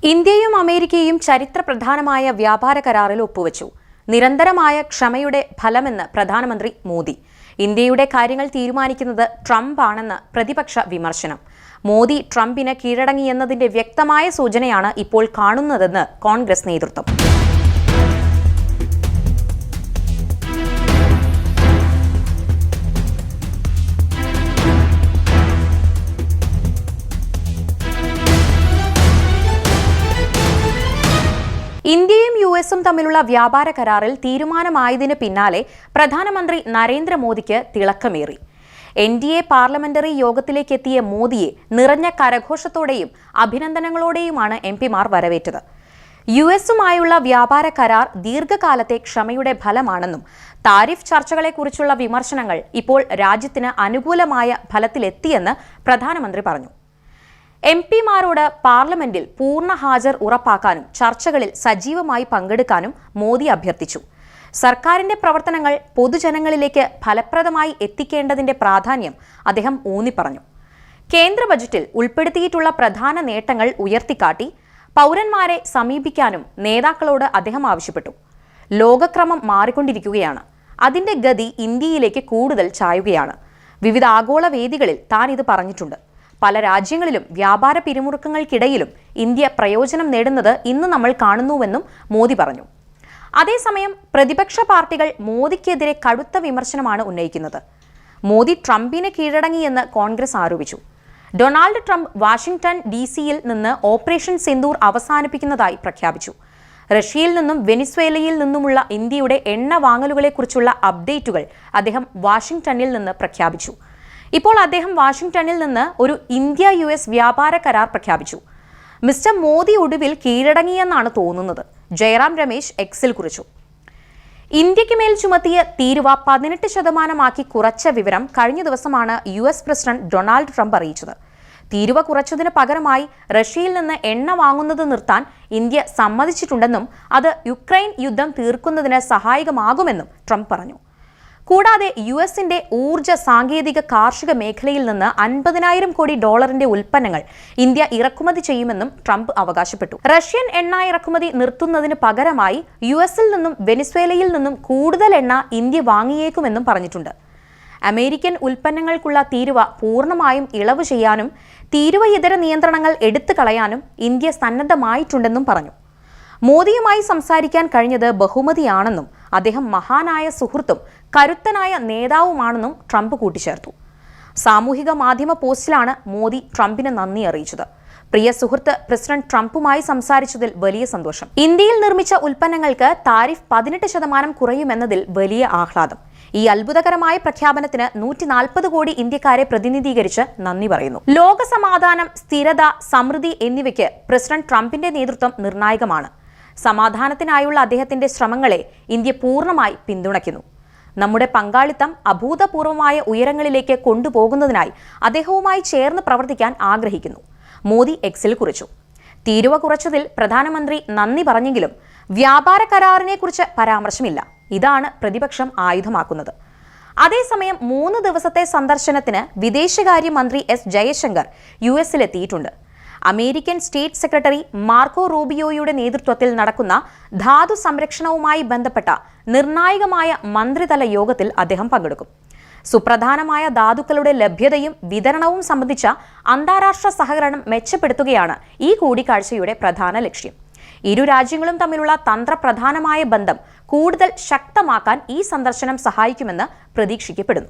ഇന്ത്യയും അമേരിക്കയും ചരിത്രപ്രധാനമായ വ്യാപാര കരാറിൽ ഒപ്പുവച്ചു. നിരന്തരമായ ക്ഷമയുടെ ഫലമെന്ന് പ്രധാനമന്ത്രി മോദി. ഇന്ത്യയുടെ കാര്യങ്ങൾ തീരുമാനിക്കുന്നത് ട്രംപ് ആണെന്ന് പ്രതിപക്ഷ വിമർശനം. മോദി ട്രംപിന് കീഴടങ്ങിയെന്നതിന്റെ വ്യക്തമായ സൂചനയാണ് ഇപ്പോൾ കാണുന്നതെന്ന് കോൺഗ്രസ് നേതൃത്വം. ഇന്ത്യയും യുഎസും തമ്മിലുള്ള വ്യാപാര കരാറിൽ തീരുമാനമായതിന് പിന്നാലെ പ്രധാനമന്ത്രി നരേന്ദ്രമോദിക്ക് തിളക്കമേറി. എൻഡിഎ പാർലമെന്ററി യോഗത്തിലേക്കെത്തിയ മോദിയെ നിറഞ്ഞ കരഘോഷത്തോടെയും അഭിനന്ദനങ്ങളോടെയുമാണ് എംപിമാർ വരവേറ്റത്. യുഎസുമായുള്ള വ്യാപാര കരാർ ദീർഘകാലത്തെ ക്ഷമയുടെ ഫലമാണെന്നും താരിഫ് ചർച്ചകളെക്കുറിച്ചുള്ള വിമർശനങ്ങൾ ഇപ്പോൾ രാജ്യത്തിന് അനുകൂലമായ ഫലത്തിലെത്തിയെന്ന് പ്രധാനമന്ത്രി പറഞ്ഞു. എംപിമാരോട് പാർലമെന്റിൽ പൂർണ്ണ ഹാജർ ഉറപ്പാക്കാനും ചർച്ചകളിൽ സജീവമായി പങ്കെടുക്കാനും മോദി അഭ്യർത്ഥിച്ചു. സർക്കാരിന്റെ പ്രവർത്തനങ്ങൾ പൊതുജനങ്ങളിലേക്ക് ഫലപ്രദമായി എത്തിക്കേണ്ടതിന്റെ പ്രാധാന്യം അദ്ദേഹം ഊന്നിപ്പറഞ്ഞു. കേന്ദ്ര ബജറ്റിൽ ഉൾപ്പെടുത്തിയിട്ടുള്ള പ്രധാന നേട്ടങ്ങൾ ഉയർത്തിക്കാട്ടി പൗരന്മാരെ സമീപിക്കാനും നേതാക്കളോട് അദ്ദേഹം ആവശ്യപ്പെട്ടു. ലോകക്രമം മാറിക്കൊണ്ടിരിക്കുകയാണ്. അതിന്റെ ഗതി ഇന്ത്യയിലേക്ക് കൂടുതൽ ചായുകയാണ്. വിവിധ ആഗോള വേദികളിൽ താൻ ഇത് പറഞ്ഞിട്ടുണ്ട്. പല രാജ്യങ്ങളിലും വ്യാപാര പിരിമുറുക്കങ്ങൾക്കിടയിലും ഇന്ത്യ പ്രയോജനം നേടുന്നത് ഇന്ന് നമ്മൾ കാണുന്നുവെന്നും മോദി പറഞ്ഞു. അതേസമയം പ്രതിപക്ഷ പാർട്ടികൾ മോദിക്കെതിരെ കടുത്ത വിമർശനമാണ് ഉന്നയിക്കുന്നത്. മോദി ട്രംപിന് കീഴടങ്ങിയെന്ന് കോൺഗ്രസ് ആരോപിച്ചു. ഡൊണാൾഡ് ട്രംപ് വാഷിംഗ്ടൺ DC-യിൽ നിന്ന് ഓപ്പറേഷൻ സിന്ദൂർ അവസാനിപ്പിക്കുന്നതായി പ്രഖ്യാപിച്ചു. റഷ്യയിൽ നിന്നും വെനിസ്വേലയിൽ നിന്നുമുള്ള ഇന്ത്യയുടെ എണ്ണ വാങ്ങലുകളെക്കുറിച്ചുള്ള അപ്ഡേറ്റുകൾ അദ്ദേഹം വാഷിംഗ്ടണിൽ നിന്ന് പ്രഖ്യാപിച്ചു. ഇപ്പോൾ അദ്ദേഹം വാഷിംഗ്ടണിൽ നിന്ന് ഒരു ഇന്ത്യ-US വ്യാപാര കരാർ പ്രഖ്യാപിച്ചു. മിസ്റ്റർ മോദി ഒടുവിൽ കീഴടങ്ങിയെന്നാണ് തോന്നുന്നത്, ജയറാം രമേശ് എക്സിൽ കുറിച്ചു. ഇന്ത്യക്ക് മേൽ ചുമത്തിയ തീരുവ 18% കുറച്ച വിവരം കഴിഞ്ഞ ദിവസമാണ് US പ്രസിഡന്റ് ഡൊണാൾഡ് ട്രംപ് അറിയിച്ചത്. തീരുവ കുറച്ചതിന് പകരമായി റഷ്യയിൽ നിന്ന് എണ്ണ വാങ്ങുന്നത് നിർത്താൻ ഇന്ത്യ സമ്മതിച്ചിട്ടുണ്ടെന്നും അത് യുക്രൈൻ യുദ്ധം തീർക്കുന്നതിന് സഹായകമാകുമെന്നും ട്രംപ് പറഞ്ഞു. കൂടാതെ US-ന്റെ ഊർജ്ജ സാങ്കേതിക കാർഷിക മേഖലയിൽ നിന്ന് $50,000 കോടി ഉൽപ്പന്നങ്ങൾ ഇന്ത്യ ഇറക്കുമതി ചെയ്യുമെന്നും ട്രംപ് അവകാശപ്പെട്ടു. റഷ്യൻ എണ്ണ ഇറക്കുമതി നിർത്തുന്നതിന് പകരമായി US-ൽ നിന്നും വെനിസ്വേലയിൽ നിന്നും കൂടുതൽ എണ്ണ ഇന്ത്യ വാങ്ങിയേക്കുമെന്നും പറഞ്ഞിട്ടുണ്ട്. അമേരിക്കൻ ഉൽപ്പന്നങ്ങൾക്കുള്ള തീരുവ പൂർണ്ണമായും ഇളവ് ചെയ്യാനും തീരുവ ഇതര നിയന്ത്രണങ്ങൾ എടുത്തു കളയാനും ഇന്ത്യ സന്നദ്ധമായിട്ടുണ്ടെന്നും പറഞ്ഞു. മോദിയുമായി സംസാരിക്കാൻ കഴിഞ്ഞത് ബഹുമതിയാണെന്നും അദ്ദേഹം മഹാനായ സുഹൃത്തും കരുത്തനായ നേതാവുമാണെന്നും ട്രംപ് കൂട്ടിച്ചേർത്തു. സാമൂഹിക മാധ്യമ പോസ്റ്റിലാണ് മോദി ട്രംപിന് നന്ദി അറിയിച്ചത്. പ്രിയ സുഹൃത്ത്, പ്രസിഡന്റ് ട്രംപുമായി സംസാരിച്ചതിൽ വലിയ സന്തോഷം. ഇന്ത്യയിൽ നിർമ്മിച്ച ഉൽപ്പന്നങ്ങൾക്ക് താരിഫ് 18% കുറയുമെന്നതിൽ വലിയ ആഹ്ലാദം. ഈ അത്ഭുതകരമായ പ്രഖ്യാപനത്തിന് 140 കോടി ഇന്ത്യക്കാരെ പ്രതിനിധീകരിച്ച് നന്ദി പറയുന്നു. ലോക സമാധാനം, സ്ഥിരത, സമൃദ്ധി എന്നിവയ്ക്ക് പ്രസിഡന്റ് ട്രംപിന്റെ നേതൃത്വം നിർണായകമാണ്. സമാധാനത്തിനായുള്ള അദ്ദേഹത്തിന്റെ ശ്രമങ്ങളെ ഇന്ത്യ പൂർണ്ണമായി പിന്തുണയ്ക്കുന്നു. നമ്മുടെ പങ്കാളിത്തം അഭൂതപൂർവമായ ഉയരങ്ങളിലേക്ക് കൊണ്ടുപോകുന്നതിനായി അദ്ദേഹവുമായി ചേർന്ന് പ്രവർത്തിക്കാൻ ആഗ്രഹിക്കുന്നു, മോദി എക്സിൽ കുറിച്ചു. തീരുവ കുറച്ചതിൽ പ്രധാനമന്ത്രി നന്ദി പറഞ്ഞെങ്കിലും വ്യാപാര കരാറിനെക്കുറിച്ച് പരാമർശമില്ല. ഇതാണ് പ്രതിപക്ഷം ആയുധമാക്കുന്നത്. അതേസമയം 3 ദിവസത്തെ സന്ദർശനത്തിന് വിദേശകാര്യമന്ത്രി എസ് ജയശങ്കർ US-ലെത്തിയിട്ടുണ്ട്. അമേരിക്കൻ സ്റ്റേറ്റ് സെക്രട്ടറി മാർക്കോ റൂബിയോയുടെ നേതൃത്വത്തിൽ നടക്കുന്ന ധാതു സംരക്ഷണവുമായി ബന്ധപ്പെട്ട നിർണായകമായ മന്ത്രിതല യോഗത്തിൽ അദ്ദേഹം പങ്കെടുക്കും. സുപ്രധാനമായ ധാതുക്കളുടെ ലഭ്യതയും വിതരണവും സംബന്ധിച്ച അന്താരാഷ്ട്ര സഹകരണം മെച്ചപ്പെടുത്തുകയാണ് ഈ കൂടിക്കാഴ്ചയുടെ പ്രധാന ലക്ഷ്യം. ഇരു രാജ്യങ്ങളും തമ്മിലുള്ള തന്ത്രപ്രധാനമായ ബന്ധം കൂടുതൽ ശക്തമാക്കാൻ ഈ സന്ദർശനം സഹായിക്കുമെന്ന് പ്രതീക്ഷിക്കപ്പെടുന്നു.